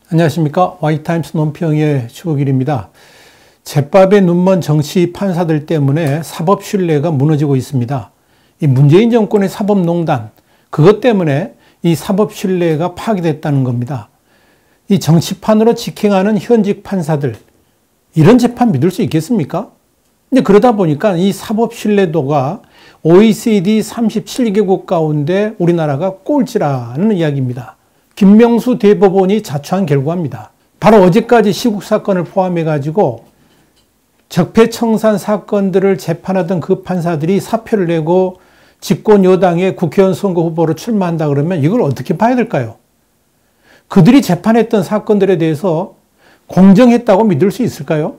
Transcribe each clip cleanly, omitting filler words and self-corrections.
안녕하십니까. 와이타임스 논평의 최국일입니다. 잿밥에 눈먼 정치 판사들 때문에 사법 신뢰가 무너지고 있습니다. 이 문재인 정권의 사법농단, 그것 때문에 이 사법 신뢰가 파괴됐다는 겁니다. 이 정치판으로 직행하는 현직 판사들, 이런 재판 믿을 수 있겠습니까? 근데 그러다 보니까 이 사법 신뢰도가 OECD 37개국 가운데 우리나라가 꼴찌라는 이야기입니다. 김명수 대법원이 자초한 결과입니다. 바로 어제까지 시국 사건을 포함해가지고 적폐청산 사건들을 재판하던 그 판사들이 사표를 내고 집권 여당의 국회의원 선거 후보로 출마한다 그러면 이걸 어떻게 봐야 될까요? 그들이 재판했던 사건들에 대해서 공정했다고 믿을 수 있을까요?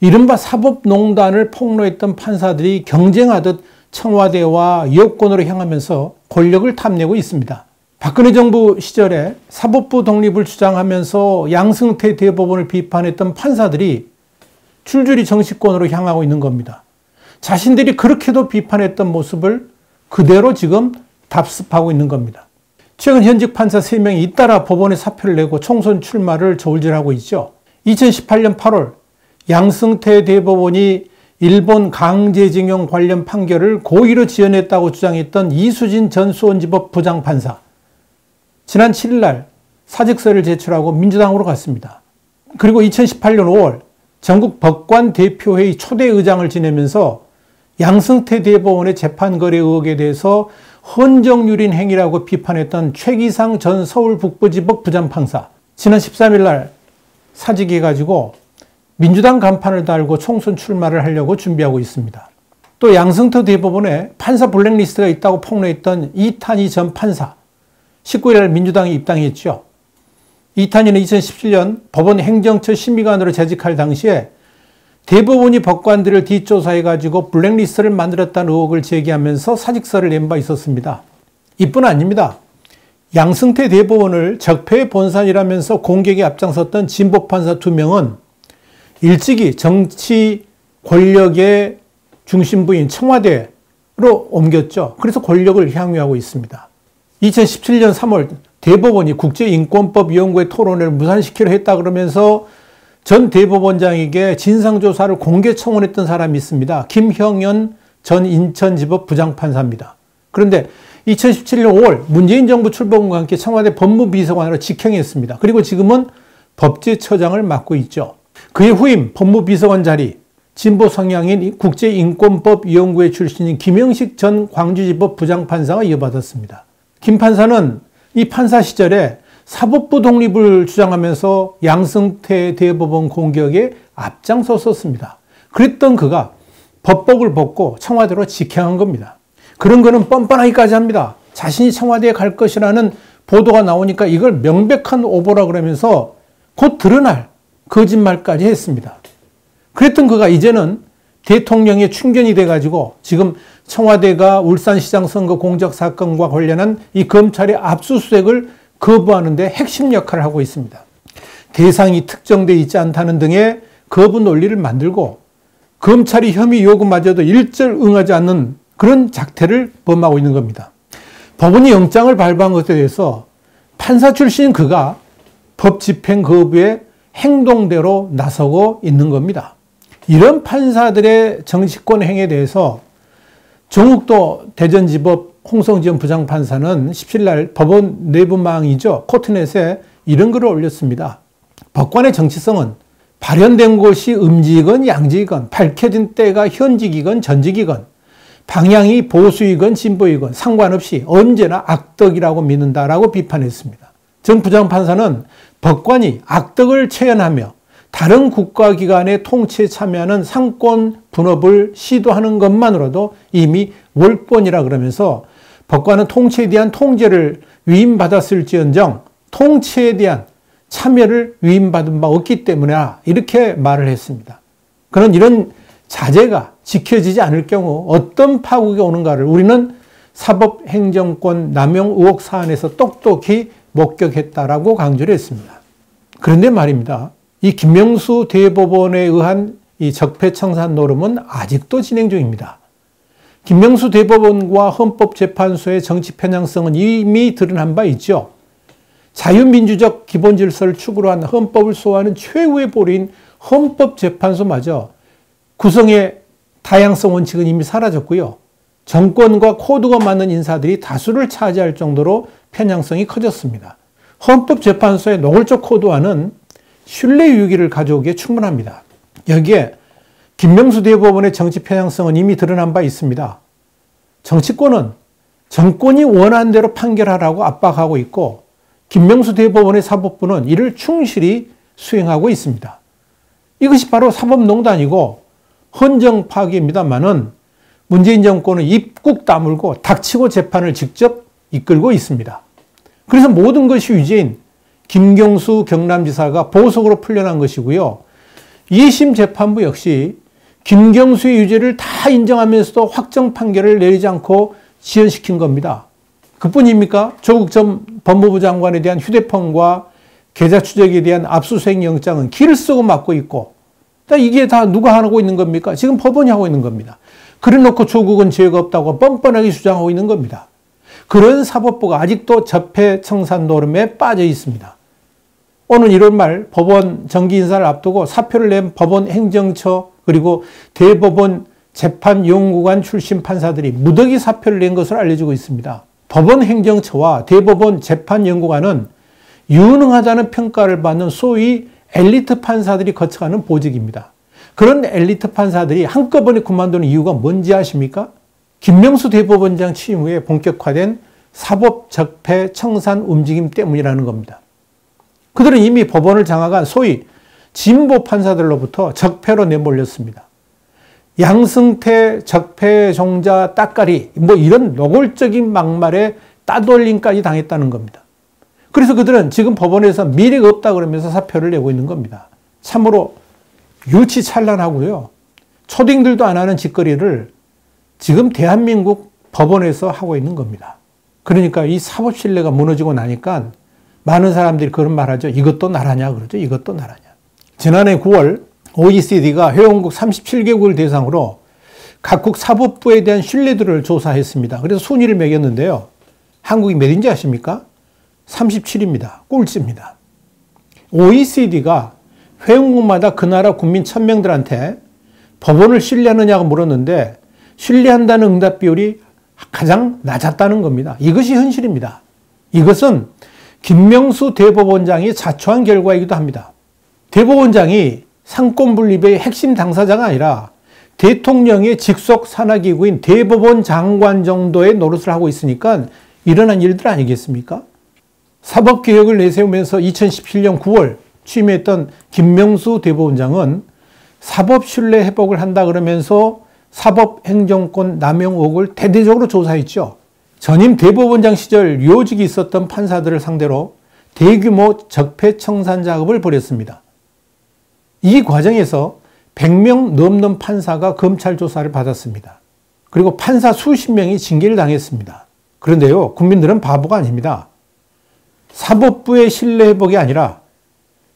이른바 사법농단을 폭로했던 판사들이 경쟁하듯 청와대와 여권으로 향하면서 권력을 탐내고 있습니다. 박근혜 정부 시절에 사법부 독립을 주장하면서 양승태 대법원을 비판했던 판사들이 줄줄이 정치권으로 향하고 있는 겁니다. 자신들이 그렇게도 비판했던 모습을 그대로 지금 답습하고 있는 겁니다. 최근 현직 판사 3명이 잇따라 법원에 사표를 내고 총선 출마를 저울질하고 있죠. 2018년 8월 양승태 대법원이 일본 강제징용 관련 판결을 고의로 지연했다고 주장했던 이수진 전 수원지법 부장판사, 지난 7일 날 사직서를 제출하고 민주당으로 갔습니다. 그리고 2018년 5월 전국 법관 대표회의 초대 의장을 지내면서 양승태 대법원의 재판 거래 의혹에 대해서 헌정유린 행위라고 비판했던 최기상 전 서울 북부지법 부장판사, 지난 13일 날 사직해가지고 민주당 간판을 달고 총선 출마를 하려고 준비하고 있습니다. 또 양승태 대법원에 판사 블랙리스트가 있다고 폭로했던 이탄희 전 판사, 19일 날 민주당이 입당했죠. 이탄희는 2017년 법원 행정처 심의관으로 재직할 당시에 대법원이 법관들을 뒷조사해가지고 블랙리스트를 만들었다는 의혹을 제기하면서 사직서를 낸 바 있었습니다. 이뿐 아닙니다. 양승태 대법원을 적폐의 본산이라면서 공격에 앞장섰던 진보판사 2명은 일찍이 정치 권력의 중심부인 청와대로 옮겼죠. 그래서 권력을 향유하고 있습니다. 2017년 3월 대법원이 국제인권법위원회 토론회를 무산시키려 했다 그러면서 전 대법원장에게 진상조사를 공개 청원했던 사람이 있습니다. 김형연 전 인천지법 부장판사입니다. 그런데 2017년 5월 문재인 정부 출범과 함께 청와대 법무비서관으로 직행했습니다. 그리고 지금은 법제처장을 맡고 있죠. 그의 후임 법무비서관 자리, 진보 성향인 국제인권법위원회 출신인 김영식 전 광주지법 부장판사가 이어받았습니다. 김 판사는 이 판사 시절에 사법부 독립을 주장하면서 양승태 대법원 공격에 앞장섰었습니다. 그랬던 그가 법복을 벗고 청와대로 직행한 겁니다. 그런 거는 뻔뻔하기까지 합니다. 자신이 청와대에 갈 것이라는 보도가 나오니까 이걸 명백한 오보라 그러면서 곧 드러날 거짓말까지 했습니다. 그랬던 그가 이제는 대통령의 충견이 돼가지고 지금 청와대가 울산시장 선거 공작 사건과 관련한 이 검찰의 압수수색을 거부하는 데 핵심 역할을 하고 있습니다. 대상이 특정되어 있지 않다는 등의 거부 논리를 만들고 검찰이 혐의 요구마저도 일절 응하지 않는 그런 작태를 범하고 있는 겁니다. 법원이 영장을 발부한 것에 대해서 판사 출신인 그가 법 집행 거부에 행동대로 나서고 있는 겁니다. 이런 판사들의 정치권 행위에 대해서 정욱도 대전지법 홍성지연 부장판사는 17일 날 법원 내부망이죠. 코트넷에 이런 글을 올렸습니다. 법관의 정치성은 발현된 곳이 음직이건 양직이건 밝혀진 때가 현직이건 전직이건 방향이 보수이건 진보이건 상관없이 언제나 악덕이라고 믿는다라고 비판했습니다. 정 부장판사는 법관이 악덕을 체현하며 다른 국가기관의 통치에 참여하는 상권 분업을 시도하는 것만으로도 이미 월권이라 그러면서 법관은 통치에 대한 통제를 위임받았을지언정 통치에 대한 참여를 위임받은 바 없기 때문이다, 이렇게 말을 했습니다. 그런 이런 자제가 지켜지지 않을 경우 어떤 파국이 오는가를 우리는 사법행정권 남용 의혹 사안에서 똑똑히 목격했다라고 강조를 했습니다. 그런데 말입니다. 이 김명수 대법원에 의한 이 적폐청산 노름은 아직도 진행 중입니다. 김명수 대법원과 헌법재판소의 정치 편향성은 이미 드러난 바 있죠. 자유민주적 기본 질서를 축으로 한 헌법을 소화하는 최후의 보루인 헌법재판소마저 구성의 다양성 원칙은 이미 사라졌고요. 정권과 코드가 맞는 인사들이 다수를 차지할 정도로 편향성이 커졌습니다. 헌법재판소의 노골적 코드화는 신뢰 위기를 가져오기에 충분합니다. 여기에 김명수 대법원의 정치 편향성은 이미 드러난 바 있습니다. 정치권은 정권이 원하는 대로 판결하라고 압박하고 있고 김명수 대법원의 사법부는 이를 충실히 수행하고 있습니다. 이것이 바로 사법농단이고 헌정 파괴입니다만은 문재인 정권은 입 꾹 다물고 닥치고 재판을 직접 이끌고 있습니다. 그래서 모든 것이 유죄인 김경수 경남지사가 보석으로 풀려난 것이고요. 2심 재판부 역시 김경수의 유죄를 다 인정하면서도 확정 판결을 내리지 않고 지연시킨 겁니다. 그뿐입니까? 조국 전 법무부 장관에 대한 휴대폰과 계좌 추적에 대한 압수수색 영장은 길을 쓰고 막고 있고, 이게 다 누가 하고 있는 겁니까? 지금 법원이 하고 있는 겁니다. 그래놓고 조국은 죄가 없다고 뻔뻔하게 주장하고 있는 겁니다. 그런 사법부가 아직도 적폐청산 노름에 빠져 있습니다. 오는 1월 말 법원 정기 인사를 앞두고 사표를 낸 법원 행정처 그리고 대법원 재판연구관 출신 판사들이 무더기 사표를 낸 것으로 알려지고 있습니다. 법원 행정처와 대법원 재판연구관은 유능하다는 평가를 받는 소위 엘리트 판사들이 거쳐가는 보직입니다. 그런 엘리트 판사들이 한꺼번에 그만두는 이유가 뭔지 아십니까? 김명수 대법원장 취임 후에 본격화된 사법 적폐 청산 움직임 때문이라는 겁니다. 그들은 이미 법원을 장악한 소위 진보 판사들로부터 적폐로 내몰렸습니다. 양승태 적폐 종자 따까리 이런 노골적인 막말에 따돌림까지 당했다는 겁니다. 그래서 그들은 지금 법원에서 미래가 없다 그러면서 사표를 내고 있는 겁니다. 참으로 유치찬란하고요. 초딩들도 안 하는 짓거리를 지금 대한민국 법원에서 하고 있는 겁니다. 그러니까 이 사법 신뢰가 무너지고 나니까 많은 사람들이 그런 말 하죠. 이것도 나라냐 그러죠. 이것도 나라냐. 지난해 9월 OECD가 회원국 37개국을 대상으로 각국 사법부에 대한 신뢰도를 조사했습니다. 그래서 순위를 매겼는데요. 한국이 몇인지 아십니까? 37입니다. 꼴찌입니다. OECD가 회원국마다 그 나라 국민 1000명들한테 법원을 신뢰하느냐고 물었는데 신뢰한다는 응답 비율이 가장 낮았다는 겁니다. 이것이 현실입니다. 이것은 김명수 대법원장이 자초한 결과이기도 합니다. 대법원장이 상권 분립의 핵심 당사자가 아니라 대통령의 직속 산하기구인 대법원 장관 정도의 노릇을 하고 있으니까 일어난 일들 아니겠습니까? 사법개혁을 내세우면서 2017년 9월 취임했던 김명수 대법원장은 사법 신뢰 회복을 한다 그러면서 사법행정권 남용 의혹을 대대적으로 조사했죠. 전임 대법원장 시절 요직이 있었던 판사들을 상대로 대규모 적폐청산 작업을 벌였습니다. 이 과정에서 100명 넘는 판사가 검찰 조사를 받았습니다. 그리고 판사 수십 명이 징계를 당했습니다. 그런데요, 국민들은 바보가 아닙니다. 사법부의 신뢰 회복이 아니라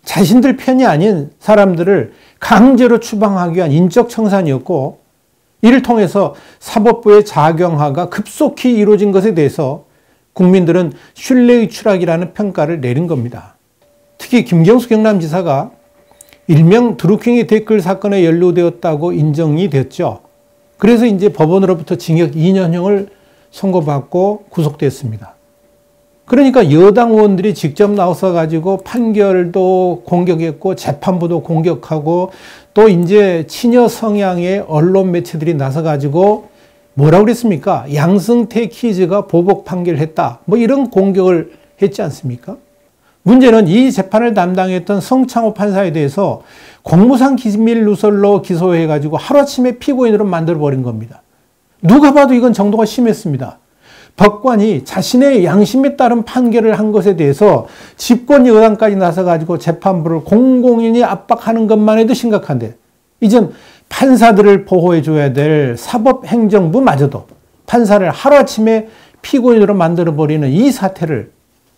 자신들 편이 아닌 사람들을 강제로 추방하기 위한 인적 청산이었고, 이를 통해서 사법부의 자경화가 급속히 이루어진 것에 대해서 국민들은 신뢰의 추락이라는 평가를 내린 겁니다. 특히 김경수 경남지사가 일명 드루킹의 댓글 사건에 연루되었다고 인정이 됐죠. 그래서 이제 법원으로부터 징역 2년형을 선고받고 구속됐습니다. 그러니까 여당 의원들이 직접 나와서 가지고 판결도 공격했고 재판부도 공격하고 또 이제 친여 성향의 언론 매체들이 나서 가지고 뭐라고 그랬습니까? 양승태 키즈가 보복 판결했다. 이런 공격을 했지 않습니까? 문제는 이 재판을 담당했던 성창호 판사에 대해서 공무상 기밀 누설로 기소해 가지고 하루아침에 피고인으로 만들어버린 겁니다. 누가 봐도 이건 정도가 심했습니다. 법관이 자신의 양심에 따른 판결을 한 것에 대해서 집권 여당까지 나서가지고 재판부를 공공연히 압박하는 것만 해도 심각한데, 이젠 판사들을 보호해줘야 될 사법행정부마저도 판사를 하루아침에 피고인으로 만들어버리는 이 사태를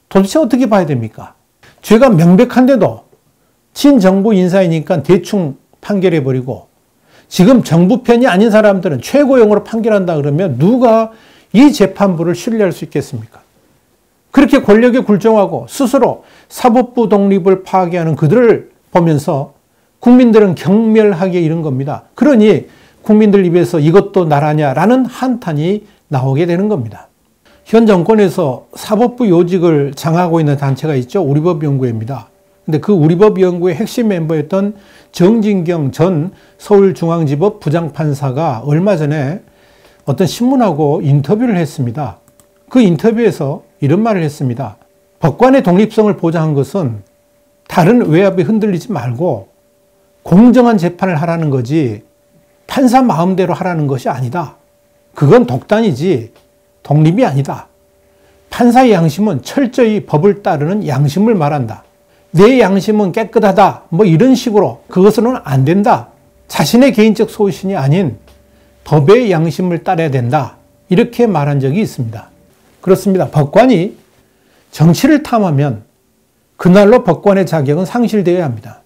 도대체 어떻게 봐야 됩니까? 죄가 명백한데도 친정부 인사이니까 대충 판결해버리고, 지금 정부 편이 아닌 사람들은 최고형으로 판결한다 그러면 누가 이 재판부를 신뢰할 수 있겠습니까? 그렇게 권력에 굴종하고 스스로 사법부 독립을 파괴하는 그들을 보면서 국민들은 경멸하게 이른 겁니다. 그러니 국민들 입에서 이것도 나라냐라는 한탄이 나오게 되는 겁니다. 현 정권에서 사법부 요직을 장악하고 있는 단체가 있죠. 우리법연구회입니다. 근데 그 우리법연구회 핵심 멤버였던 정진경 전 서울중앙지법 부장판사가 얼마 전에 어떤 신문하고 인터뷰를 했습니다. 그 인터뷰에서 이런 말을 했습니다. 법관의 독립성을 보장한 것은 다른 외압에 흔들리지 말고 공정한 재판을 하라는 거지 판사 마음대로 하라는 것이 아니다. 그건 독단이지 독립이 아니다. 판사의 양심은 철저히 법을 따르는 양심을 말한다. 내 양심은 깨끗하다. 뭐 이런 식으로 그것은 안 된다. 자신의 개인적 소신이 아닌 법의 양심을 따라야 된다. 이렇게 말한 적이 있습니다. 그렇습니다. 법관이 정치를 탐하면 그날로 법관의 자격은 상실되어야 합니다.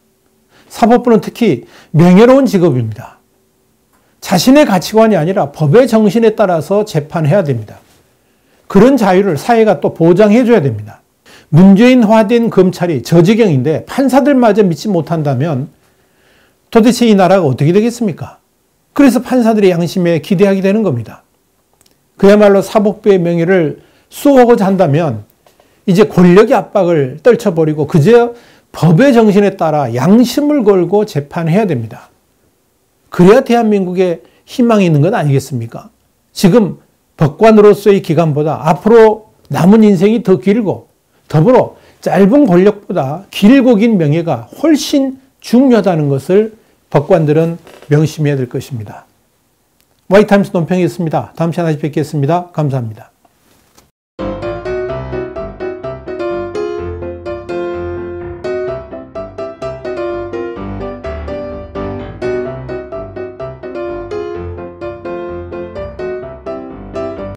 사법부는 특히 명예로운 직업입니다. 자신의 가치관이 아니라 법의 정신에 따라서 재판해야 됩니다. 그런 자유를 사회가 또 보장해줘야 됩니다. 문재인화된 검찰이 저 지경인데 판사들마저 믿지 못한다면 도대체 이 나라가 어떻게 되겠습니까? 그래서 판사들의 양심에 기대하게 되는 겁니다. 그야말로 사법부의 명예를 쏘고자 한다면 이제 권력의 압박을 떨쳐버리고 그저 법의 정신에 따라 양심을 걸고 재판해야 됩니다. 그래야 대한민국에 희망이 있는 것 아니겠습니까? 지금 법관으로서의 기간보다 앞으로 남은 인생이 더 길고 더불어 짧은 권력보다 길고 긴 명예가 훨씬 중요하다는 것을 법관들은 명심해야 될 것입니다. 와이타임스 논평이었습니다. 다음 시간에 다시 뵙겠습니다. 감사합니다.